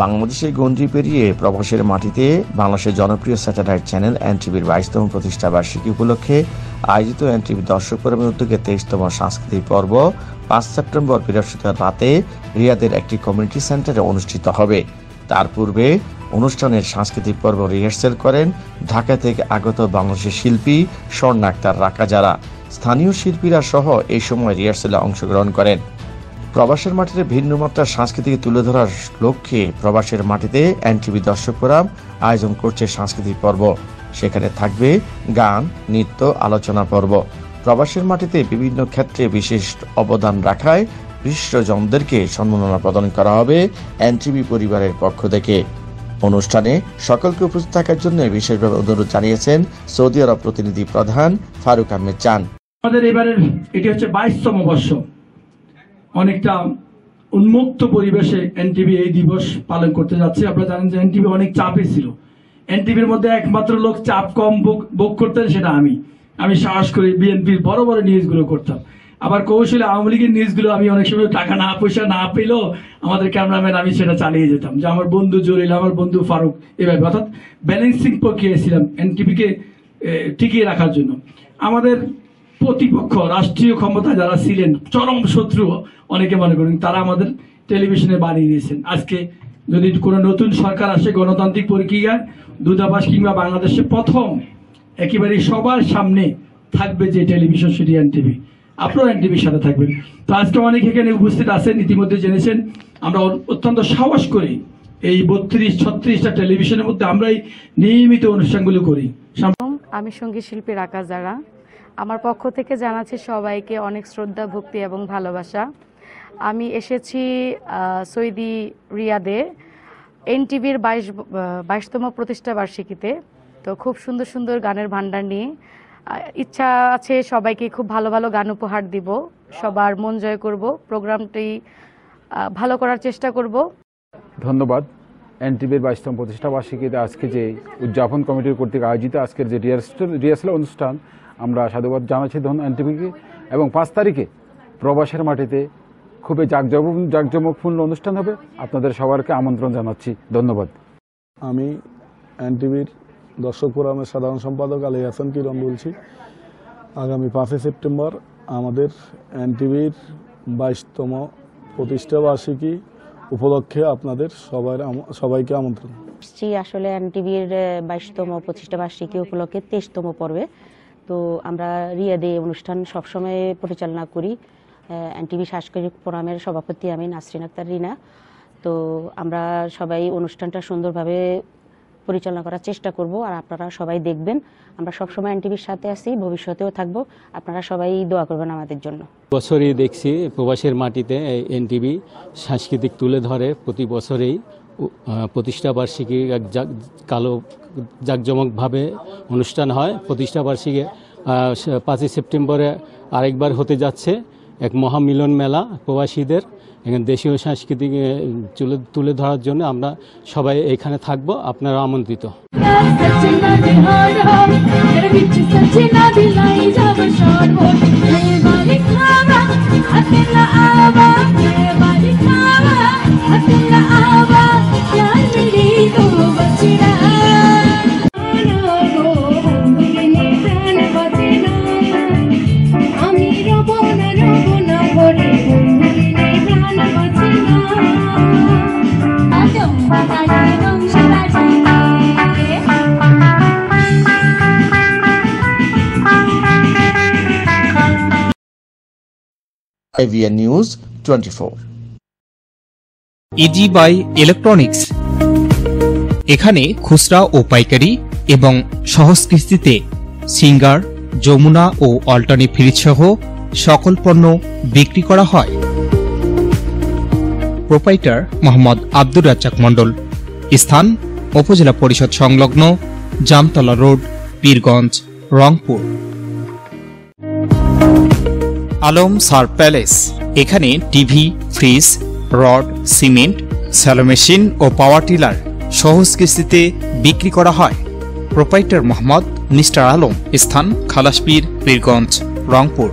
বাংলাদেশের গণ্ডি পেরিয়ে প্রবাসের মাটিতে বাংলাদেশের জনপ্রিয় স্যাটেলাইট চ্যানেল এনটিভির 22তম প্রতিষ্ঠা বার্ষিকী উপলক্ষে আয়োজিত এনটিভি দর্শক ফোরামের উদ্যোগে 23তম সাংস্কৃতিক পর্ব 5 সেপ্টেম্বর বৃহস্পতিবার রাতে রিয়াদের একটি কমিউনিটি সেন্টারে অনুষ্ঠিত হবে। তার পূর্বে অনুষ্ঠানের সাংস্কৃতিক পর্ব রিহার্সেল করেন ঢাকা থেকে আগত বাংলাদেশের শিল্পী স্বর্ণা আক্তার রাকা, যারা স্থানীয় শিল্পীরা সহ এই সময় রিহার্সেলে অংশগ্রহণ করেন। প্রবাসের মাটিতে ভিন্ন মাত্রার সংস্কৃতি তুলে ধরার লক্ষ্যে প্রবাসের মাটিতে এনটিভি দর্শক ফোরাম আয়োজন করছে সাংস্কৃতিক পর্ব। সেখানে থাকবে গান, নৃত্য, আলোচনা পর্ব। প্রবাসের মাটিতে বিভিন্ন ক্ষেত্রে বিশেষ অবদান রাখায় বিশিষ্টজনদেরকে সম্মাননা প্রদান করা হবে এনটিভি পরিবারের পক্ষ থেকে। অনুষ্ঠানে সকলকে উপস্থিত থাকার জন্য বিশেষভাবে অনুরোধ জানিয়েছেন সৌদি আরব প্রতিনিধি প্রধান ফারুক আহমেদ চান। আমাদের এবারের এটি হচ্ছে 22তম বর্ষ। অনেকটা উন্মুক্ত পরিবেশে এনটিভি এই দিবস পালন করতে যাচ্ছে। আপনারা জানেন যে এনটিভি অনেক চাপে ছিল। এনটিভির মধ্যে একমাত্র লোক চাপ কম ভোগ করতেন সেটা আমি সাহস করে বিএনপির বড় বড় নিউজগুলো করতাম। আবার কৌশলে আওয়ামী লীগের নিউজগুলো আমি অনেক সময় টাকা না পয়সা না পেলেও আমাদের ক্যামেরাম্যান আমি সেটা চালিয়ে যেতাম, যে আমার বন্ধু জলিল, আমার বন্ধু ফারুক, এভাবে অর্থাৎ ব্যালেন্সিং প্রক্রিয়া ছিলাম এনটিভিকে টিকিয়ে রাখার জন্য। আমাদের প্রতিপক্ষ রাষ্ট্রীয় ক্ষমতা যারা ছিলেন চরম শত্রু অনেকে মনে করেন, তারা আমাদের টেলিভিশনে বানিয়ে দিয়েছেন। আজকে যদি কোনো নতুন সরকার আসে গণতান্ত্রিক প্রক্রিয়ায় দূতাবাস কিংবা বাংলাদেশে প্রথম একেবারে সবার সামনে থাকবে যে টেলিভিশন সেটি এনটিভি। আপনারা এনটিভির সাথে থাকবেন। তো আজকে অনেক এখানে উপস্থিত আছেন, ইতিমধ্যে জেনেছেন আমরা অত্যন্ত সাহস করি এই 32-36টা টেলিভিশনের মধ্যে আমরাই নিয়মিত অনুষ্ঠানগুলো করি। আমি সঙ্গীত শিল্পী রাকা যারা, আমার পক্ষ থেকে জানাচ্ছি সবাইকে অনেক শ্রদ্ধা, ভক্তি এবং ভালোবাসা। আমি এসেছি সৌদি রিয়াদে এনটিভির 22তম প্রতিষ্ঠা বার্ষিকীতে। তো খুব সুন্দর সুন্দর গানের ভান্ডার নিয়ে ইচ্ছা আছে সবাইকে খুব ভালো ভালো গান উপহার দিব, সবার মন জয় করব, প্রোগ্রামটি ভালো করার চেষ্টা করব। ধন্যবাদ। এনটিভির 22তম প্রতিষ্ঠা বার্ষিকীতে আজকে যে উদযাপন কমিটির কর্তৃক আয়োজিত আজকের যে রিহার্সাল অনুষ্ঠান, আমরা সাধুবাদ জানাচ্ছি এনটিভিকে। এবং 5 তারিখে প্রবাসের মাটিতে খুবই জাঁকজমকপূর্ণ অনুষ্ঠান হবে। আপনাদের সবারকে আমন্ত্রণ জানাচ্ছি। ধন্যবাদ। আমি এনটিভির দর্শক ফোরামের সাধারণ সম্পাদক আলী হাসান কিরণ বলছি। আগামী 5 সেপ্টেম্বর আমাদের এনটিভির 22তম প্রতিষ্ঠা বার্ষিকী উপলক্ষে আপনাদের সবাইকে আমন্ত্রণ। আসলে এনটিভির 22তম প্রতিষ্ঠা বার্ষিকী উপলক্ষে 23তম পর্বে। তো আমরা রিয়াদে অনুষ্ঠান সবসময় পরিচালনা করি। এনটিভি সাংস্কৃতিক ফোরামের সভাপতি আমি নাসরিন আক্তার রিনা। তো আমরা সবাই অনুষ্ঠানটা সুন্দরভাবে পরিচালনা করার চেষ্টা করব, আর আপনারা সবাই দেখবেন। আমরা সবসময় এনটিভির সাথে আছি, ভবিষ্যতেও থাকবো। আপনারা সবাই দোয়া করবেন আমাদের জন্য। বছরই দেখছি প্রবাসের মাটিতে এনটিভি সাংস্কৃতিক তুলে ধরে। প্রতি বছরেই প্রতিষ্ঠা বার্ষিকী জাঁকজমকভাবে অনুষ্ঠান হয়। প্রতিষ্ঠা বার্ষিকী 5 সেপ্টেম্বরে আরেকবার হতে যাচ্ছে এক মহামিলন মেলা প্রবাসীদের। এখানে দেশীয় সংস্কৃতি তুলে ধরার জন্য আমরা সবাই এখানে থাকবো। আপনারা আমন্ত্রিত। AVN News 24। Easy buy electronics, এখানে খুচরা ও পাইকারি এবং সহজ কিস্তিতে সিঙ্গার, যমুনা ও অল্টারনেটিভ ফ্রিজ সহ সকল পণ্য বিক্রি করা হয়। প্রোপাইটার মোহাম্মদ আব্দুর রাজ্জাক মণ্ডল। স্থান উপজেলা পরিষদ সংলগ্ন জামতলা রোড, পীরগঞ্জ, রংপুর। আলম সার প্যালেস, এখানে TV, fridge, rod, cement, shallow machine ও পাওয়ার টিলার সহজ কিস্তিতে বিক্রি করা হয়। Proprietor Mohammad mister Alam. স্থান খালাসপীর, পীরগঞ্জ, রংপুর।